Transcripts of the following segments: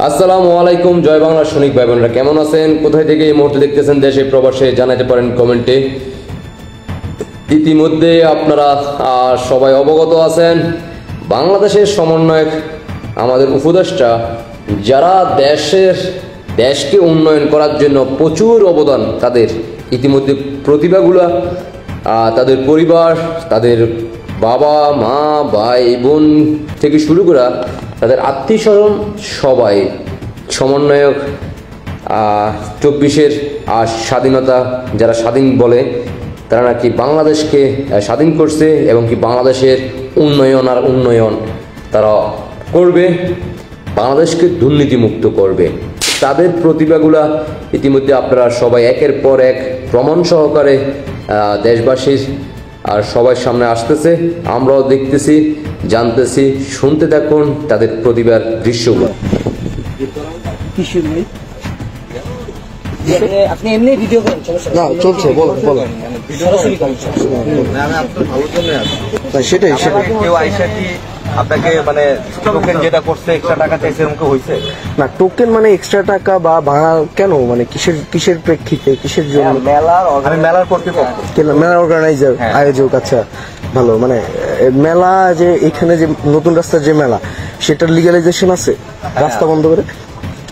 আসসালামু আলাইকুম, জয় বাংলা সৈনিক ভাই বোনেরা কেমন আছেন? কোথায় থেকে এই মুহূর্তে দেখতেছেন দেশে প্রবাসে জানাতে পারেন কমেন্টে। ইতিমধ্যে আপনারা সবাই অবগত আছেন, বাংলাদেশের সমন্বয়ক আমাদের উপদেষ্টা যারা দেশকে উন্নয়ন করার জন্য প্রচুর অবদান, তাদের ইতিমধ্যে প্রতিভাগুলা তাদের পরিবার, তাদের বাবা মা ভাই বোন থেকে শুরু করে তাদের আত্মীয় স্বজন সবাই সমন্বয়ক 24-এর স্বাধীনতা যারা স্বাধীন বলে তারা নাকি বাংলাদেশকে স্বাধীন করছে এবং কি বাংলাদেশের উন্নয়ন তারা করবে, বাংলাদেশকে দুর্নীতিমুক্ত করবে। তাদের প্রতিভাগুলা ইতিমধ্যে আপনারা সবাই একের পর এক প্রমাণ সহকারে দেশবাসীর আর সবার সামনে আসতেছে, আমরাও দেখতেছি, জানতেছি, শুনতে থাকুন তাদের প্রতিভার দৃশ্যগুলো। আপনি এমনি ভিডিও করেন? না, চলছে, বলেন। সেটাই কেউ আইসা কি আপনাকে মানে টোকেন যেটা করছে এক্সট্রা টাকা চাইছে এরকম হয়েছে? না, টোকেন মানে এক্সট্রা টাকা বা ভাড়া কেন, মানে কিসের প্রেক্ষিতে, কিসের জন্য? মেলার কর্তৃপক্ষ, মেলার অর্গানাইজার, আয়োজক। আচ্ছা, ভালো। মানে মেলা যে এখানে যে নতুন রাস্তার যে মেলা, সেটার লিগালাইজেশন আছে? রাস্তা বন্ধ করে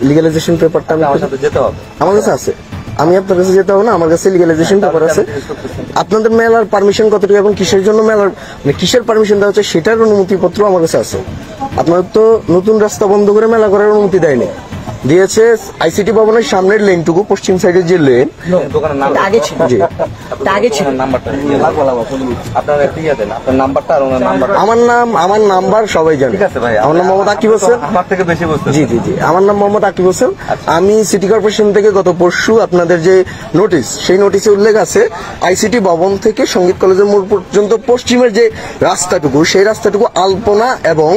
লিগালাইজেশন পেপারটা আমার সাথে যেতে হবে? আমার কাছে আছে, আমি আপনার কাছে যেতে হবে না, আমার কাছে লিগালাইজেশন পেপার আছে। আপনাদের মেলার পারমিশন কতটুকু এবং কিসের জন্য মেলার, মানে কিসের পারমিশন দেওয়া হচ্ছে সেটার অনুমতিপত্র আমার কাছে আছে। আপনাদের তো নতুন রাস্তা বন্ধ করে মেলা করার অনুমতি দেয়নি, দিয়েছে আইসিটি ভবনের সামনের লেনটুকু, পশ্চিম সাইডের যে লেন, দোকানের নাম আগে ছিল, আগে ছিল নাম্বারটা আপনার দিয়ে দেন, আপনার নাম্বারটা আর ওনার নাম্বার। আমার নাম্বার সবাই জানে। ঠিক আছে ভাই, আমার নাম মোহাম্মদ আকিব হোসেন। আমার থেকে বেশি বুঝতে। জি, আমার নাম মোহাম্মদ আকিব হোসেন। আমি সিটি কর্পোরেশন থেকে গত পরশু আপনাদের যে নোটিশ, সেই নোটিশে উল্লেখ আছে আইসিটি ভবন থেকে সঙ্গীত কলেজের মোড় পর্যন্ত পশ্চিমের যে রাস্তাটুকু, সেই রাস্তাটুকু আলপনা এবং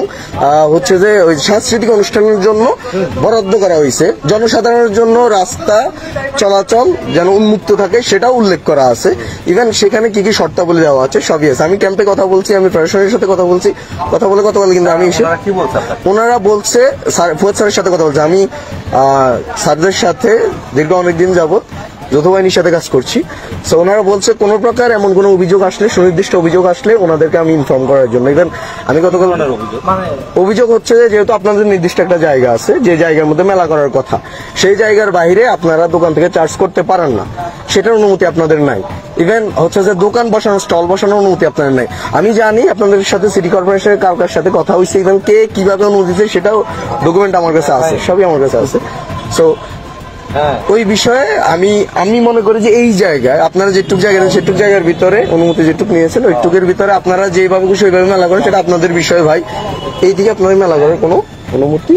হচ্ছে যে ওই সাংস্কৃতিক অনুষ্ঠানের জন্য বরাদ্দ করা হয়েছে। জনসাধারণের জন্য রাস্তা চলাচল যেন উন্মুক্ত থাকে সেটাও উল্লেখ করা আছে। ইভেন সেখানে কি কি শর্তাবলী দেওয়া আছে সবই আছে। আমি ক্যাম্পে কথা বলছি, আমি প্রশাসনের সাথে কথা বলছি, কথা বলে কিন্তু আমি এসে ওনারা বলছে, ফুয়াদ স্যারের সাথে কথা বলছে, আমি স্যারদের সাথে দীর্ঘ অনেকদিন যাবত যৌথ বাহিনীর সাথে কাজ করছি। সো ওনারা বলছে কোন প্রকার এমন কোনো অভিযোগ আসলে, সুনির্দিষ্ট অভিযোগ আসলে ওনাদেরকে আমি ইনফর্ম করার জন্য। ইভেন আমি গতকাল অভিযোগ হচ্ছে যেহেতু আপনাদের নির্দিষ্ট একটা জায়গা আছে, যে জায়গার মধ্যে মেলা করার কথা, সেই জায়গার বাইরে আপনারা দোকান থেকে চার্জ করতে পারেন না, সেটার অনুমতি আপনাদের নাই। ইভেন হচ্ছে যে দোকান বসানো, স্টল বসানোর অনুমতি আপনাদের নাই। আমি জানি আপনাদের সাথে সিটি কর্পোরেশনের কার সাথে কথা হয়েছে, ইভেন কে কিভাবে অনুমতি দিচ্ছে সেটাও ডকুমেন্ট আমার কাছে আছে, সবই আমার কাছে আছে। সো ওই বিষয়ে আমি মনে করি যে এই জায়গায় আপনারা যেটুক জায়গা সেটুক জায়গার ভিতরে অনুমতি যেটুক নিয়েছেন, ওইটুকের ভিতরে আপনারা যেভাবে খুশি ওইভাবে মেলা করেন, সেটা আপনাদের বিষয় ভাই। এই দিকে আপনারা মেলা করার কোনো অনুমতি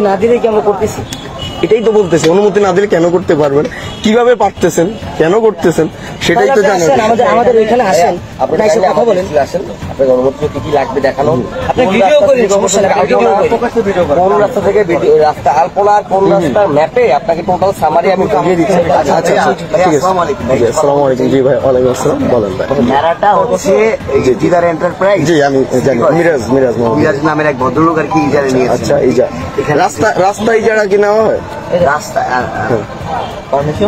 না দিলে কি আমরা করতেছি? এটাই তো বলতেছে, অনুমতি না দিলে কেন করতে পারবেন, কিভাবে পারতেছেন, কেন করতেছেন, সেটাই তো জানেন। আমাদের ওইখানে আসেন, আপনারা এসে কথা বলেন, আপনার অনুমতি কি কি লাগবে দেখানো, আপনি ভিডিও করেন, সমস্যা নেই, ভিডিও করেন। কোন রাস্তা থেকে রাস্তা আলপনা, কোন রাস্তার ম্যাপে আপনাকে টোটাল সামারি আমি দিয়ে দিচ্ছি। আচ্ছা, ঠিক আছে। আসসালামু আলাইকুম। জি ভাই, ওয়ালাইকুম আসসালাম। বলেন ভাই। মেলাটা হচ্ছে জিদার এন্টারপ্রাইজ। জি, আমি জানি, মিরাজ নামের এক ভদ্রলোক আর কি ইজারা নিয়েছে। আচ্ছা, রাস্তা ইজারা কি নেওয়া হয়? রাস্তা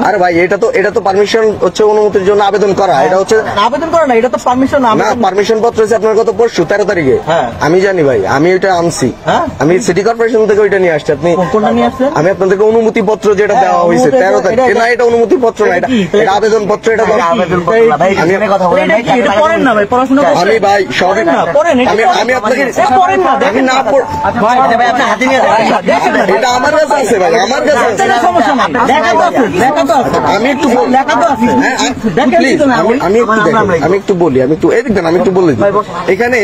আরে ভাই, এটা তো পারমিশন হচ্ছে অনুমতির জন্য আবেদন করা। এটা হচ্ছে আবেদন করা না, এটা তো পারমিশন না। পারমিশন পত্র হচ্ছে আপনার গত পরশু 13 তারিখে। আমি জানি ভাই, আমি ওইটা আনছি, আমি সিটি কর্পোরেশন থেকে ওইটা নিয়ে আসছি। আপনি কোনটা নিয়ে আসছেন? আমি আপনাদেরকে অনুমতি পত্র যেটা দেওয়া হয়েছে 13 তারিখে। না, এটা অনুমতি পত্র না, এটা আবেদন পত্র। এটা আমি কথা বলেন না, এটা পড়েন না ভাই, পড়াশোনা করেন। আমি ভাই সরি না, আমি আপনাকে পড়েন না, আমি না পড় ভাই আপনি হাতে নিয়ে দেখেন না, এটা আমার কাছে আছে ভাই, আমার কাছে আছে, সমস্যা নাই, দেখা তো আছে। আমি একটু লেখা তো আছে, আমি একটু বলি, আমি একটু বলে দিই। এখানে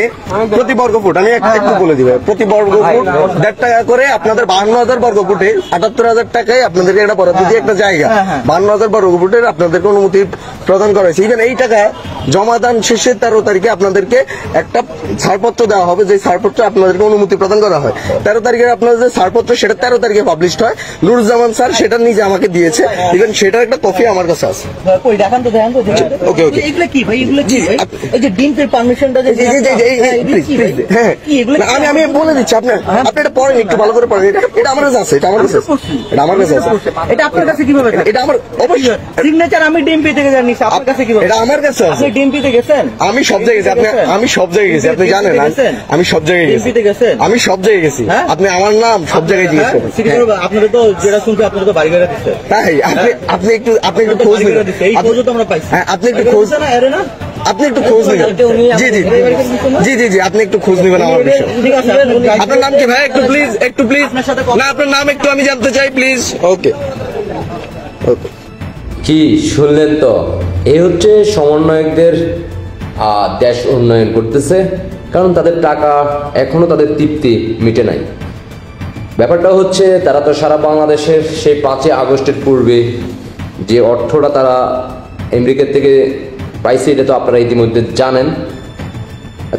প্রতি বর্গ ফুট, আমি একটু বলে দিই, প্রতি বর্গ ফুট 1.5 টাকা করে আপনাদের 52,000 বর্গ ফুটে 78,000 টাকায় আপনাদেরকে একটা বরাদ্দ দিয়ে একটা জায়গা 52,000 বর্গ ফুটের আপনাদেরকে অনুমতি প্রদান করা হয়েছে। ইভেন এই টাকা জমাদান শেষে 13 তারিখে আপনাদেরকে একটা ছাড়পত্র দেওয়া হবে, যে ছাড়পত্র আপনাদেরকে অনুমতি প্রদান করা হয়। 13 তারিখে আপনাদের যে ছাড়পত্র সেটা 13 তারিখে পাবলিশড হয়। নুরুজ্জামান স্যার সেটা নিজে আমাকে দিয়েছে, ইভেন সেটার একটা কপি আমার কাছে আছে। কই দেখান তো ওকে, ওকে। এগুলো কি ভাই, এগুলো কি ভাই? এই যে ডিম্পের পারমিশনটা যে হ্যাঁ, আমি বলে দিচ্ছি, আপনি এটা পড়েন, একটু ভালো করে পড়েন। এটা আমার কাছে আছে, এটা আমার কাছে আছে, এটা আমার কাছে আছে। এটা আপনার কাছে কিভাবে? এটা আমার অবশ্যই সিগনেচার আমি ডিম্পি থেকে জানি, আপনার কাছে কিভাবে? এটা আমার কাছে আছে। আপনি ডিম্পিতে গেছেন? আমি সব জায়গায় গেছি, আমি সব জায়গায় গেছি, আপনি জানেন আমি সব জায়গায় গেছি, ডিম্পিতে গেছেন? আমি সব জায়গায় গেছি, আপনি আমার নাম সব জায়গায় জিজ্ঞেস করেন। আপনাদের তো যেটা শুনছি আপনাদের তো বাড়ি বেড়া দিচ্ছে, তাই আপনি একটু খোঁজ নিন, এই খোঁজও তো আমরা পাইছি। আপনি একটু খোঁজ, আপনি একটু খোঁজ নেবেন। জি জি জি জি জি, আপনি একটু খোঁজ নেবেন আমার বিষয়ে। ঠিক আছে, আপনার নাম কি ভাই? একটু প্লিজ না, আপনার নাম একটু আমি জানতে চাই প্লিজ। ওকে ওকে। কি শুনলেন তো, এই হচ্ছে সমন্বয়কদের দেশ উন্নয়ন করতেছে, কারণ তাদের টাকা এখনো তাদের তৃপ্তি মিটে নাই। ব্যাপারটা হচ্ছে তারা তো সারা বাংলাদেশের সেই 5ই আগস্টের পূর্বে যে অর্থটা তারা আমেরিকা থেকে পাইছে, এটা তো আপনারা ইতিমধ্যে জানেন।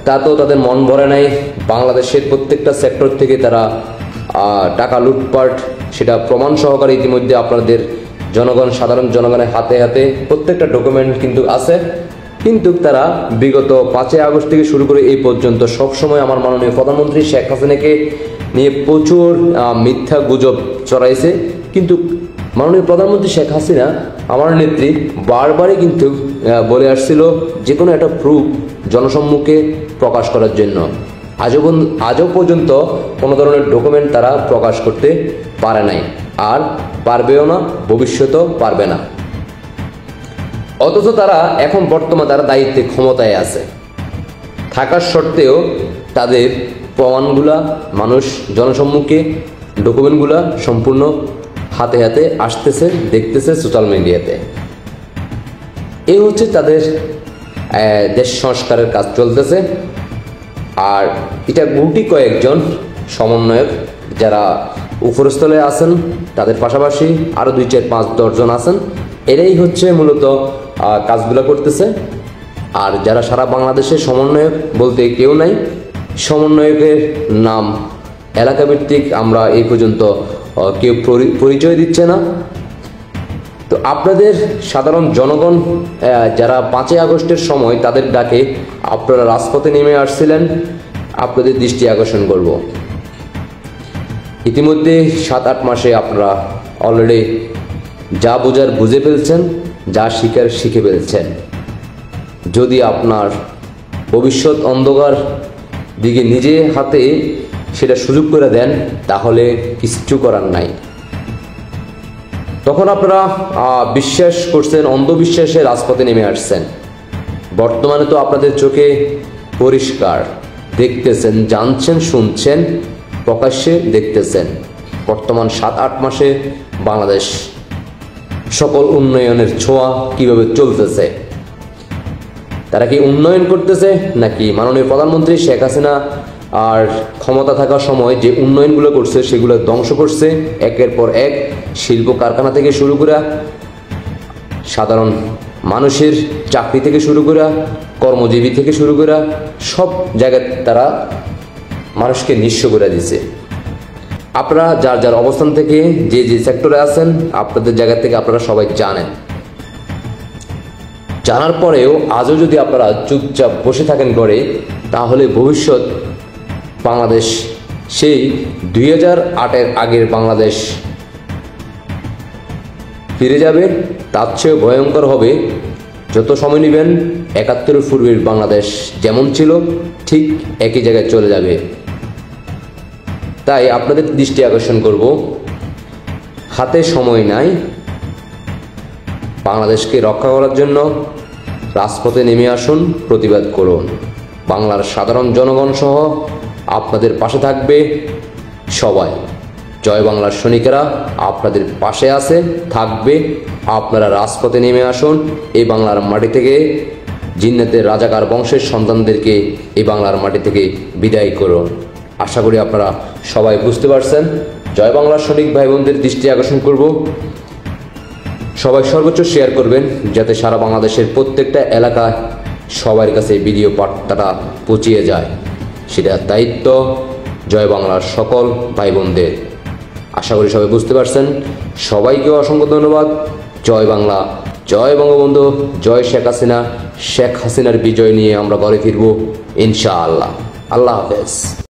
তা তো তাদের মন ভরে নাই। বাংলাদেশের প্রত্যেকটা সেক্টর থেকে তারা টাকা লুটপাট, সেটা প্রমাণ সহকারে ইতিমধ্যে আপনাদের সাধারণ জনগণের হাতে হাতে প্রত্যেকটা ডকুমেন্ট কিন্তু আছে। কিন্তু তারা বিগত 5ই আগস্ট থেকে শুরু করে এই পর্যন্ত সবসময় আমার মাননীয় প্রধানমন্ত্রী শেখ হাসিনাকে নিয়ে প্রচুর মিথ্যা গুজব চড়াইছে। কিন্তু মাননীয় প্রধানমন্ত্রী শেখ হাসিনা, আমার নেত্রী, বারবারই কিন্তু বলে আসছিল যে কোনো একটা প্রুফ জনসম্মুখে প্রকাশ করার জন্য। আজও পর্যন্ত কোনো ধরনের ডকুমেন্ট তারা প্রকাশ করতে পারে নাই, আর পারবেও না, ভবিষ্যতেও পারবে না। অথচ তারা এখন বর্তমানে তারা দায়িত্বে ক্ষমতায় আছে থাকার সত্ত্বেও তাদের প্রমাণগুলা মানুষ জনসম্মুখে, ডকুমেন্টগুলা সম্পূর্ণ হাতে হাতে আসতেছে, দেখতেছে সোশ্যাল মিডিয়াতে। এই হচ্ছে তাদের দেশ সংস্কারের কাজ চলতেছে। আর এটা গুটি কয়েকজন সমন্বয়ক যারা উপরস্থলে আছেন, তাদের পাশাপাশি আরও 2, 4, 5, 10 জন আছেন। এরাই হচ্ছে মূলত কাজগুলো করতেছে। আর যারা সারা বাংলাদেশে সমন্বয়ক বলতে কেউ নাই। সমন্বয়কের নাম এলাকাভিত্তিক আমরা এই পর্যন্ত কেউ পরিচয় দিচ্ছে না। তো আপনাদের সাধারণ জনগণ যারা 5ই আগস্টের সময় তাদের ডাকে আপনারা রাজপথে নেমে আসছিলেন, আপনাদের দৃষ্টি আকর্ষণ করব। ইতিমধ্যে 7-8 মাসে আপনারা অলরেডি যা বোঝার বুঝে ফেলছেন, যা শিখার শিখে ফেলছেন। যদি আপনার ভবিষ্যৎ অন্ধকার দিকে নিজে হাতে সেটা সুযোগ করে দেন, তাহলে কিচ্ছু করার নাই। তখন আপনারা বিশ্বাস করছেন, অন্ধবিশ্বাসে রাজপথে নেমে আসছেন। বর্তমানে তো আপনাদের চোখে পরিষ্কার, দেখতেছেন, জানছেন, শুনছেন, প্রকাশ্যে দেখতেছেন। বর্তমান 7-8 মাসে বাংলাদেশ সকল উন্নয়নের ছোঁয়া কিভাবে চলতেছে। তারা কি উন্নয়ন করতেছে, নাকি মাননীয় প্রধানমন্ত্রী শেখ হাসিনা আর ক্ষমতা থাকার সময় যে উন্নয়নগুলো করছে সেগুলো ধ্বংস করছে একের পর এক। শিল্প কারখানা থেকে শুরু করে, সাধারণ মানুষের চাকরি থেকে শুরু করে, কর্মজীবী থেকে শুরু করে সব জায়গায় তারা মানুষকে নিঃস্ব করে দিছে। আপনারা যার যার অবস্থান থেকে যে যে সেক্টরে আছেন, আপনাদের জায়গা থেকে আপনারা সবাই জানেন। জানার পরেও আজও যদি আপনারা চুপচাপ বসে থাকেন ঘরে, তাহলে ভবিষ্যৎ বাংলাদেশ সেই 2008-এর আগের বাংলাদেশ ফিরে যাবে। তার চেয়েও ভয়ঙ্কর হবে। যত সময় নেবেন 71-এর পূর্বের বাংলাদেশ যেমন ছিল ঠিক একই জায়গায় চলে যাবে। তাই আপনাদের দৃষ্টি আকর্ষণ করব, হাতে সময় নাই। বাংলাদেশকে রক্ষা করার জন্য রাজপথে নেমে আসুন, প্রতিবাদ করুন। বাংলার সাধারণ জনগণ সহ আপনাদের পাশে থাকবে সবাই। জয় বাংলার সৈনিকেরা আপনাদের পাশে আছে, থাকবে। আপনারা রাজপথে নেমে আসুন। এই বাংলার মাটি থেকে জিন্নাতের রাজাকার বংশের সন্তানদেরকে এই বাংলার মাটি থেকে বিদায় করুন। আশা করি আপনারা সবাই বুঝতে পারছেন। জয় বাংলার সৈনিক ভাই বোনদের দৃষ্টি আকর্ষণ করব, সবাই সর্বোচ্চ শেয়ার করবেন, যাতে সারা বাংলাদেশের প্রত্যেকটা এলাকায় সবার কাছে ভিডিও বার্তাটা পৌঁছিয়ে যায়। সেটা দায়িত্ব জয় বাংলার সকল ভাই বোনদের। আশা করি সবাই বুঝতে পারছেন। সবাইকে অসংখ্য ধন্যবাদ। জয় বাংলা, জয় বঙ্গবন্ধু, জয় শেখ হাসিনা। শেখ হাসিনার বিজয় নিয়ে আমরা ঘরে ফিরবো ইনশাআল্লাহ। আল্লাহ হাফেজ।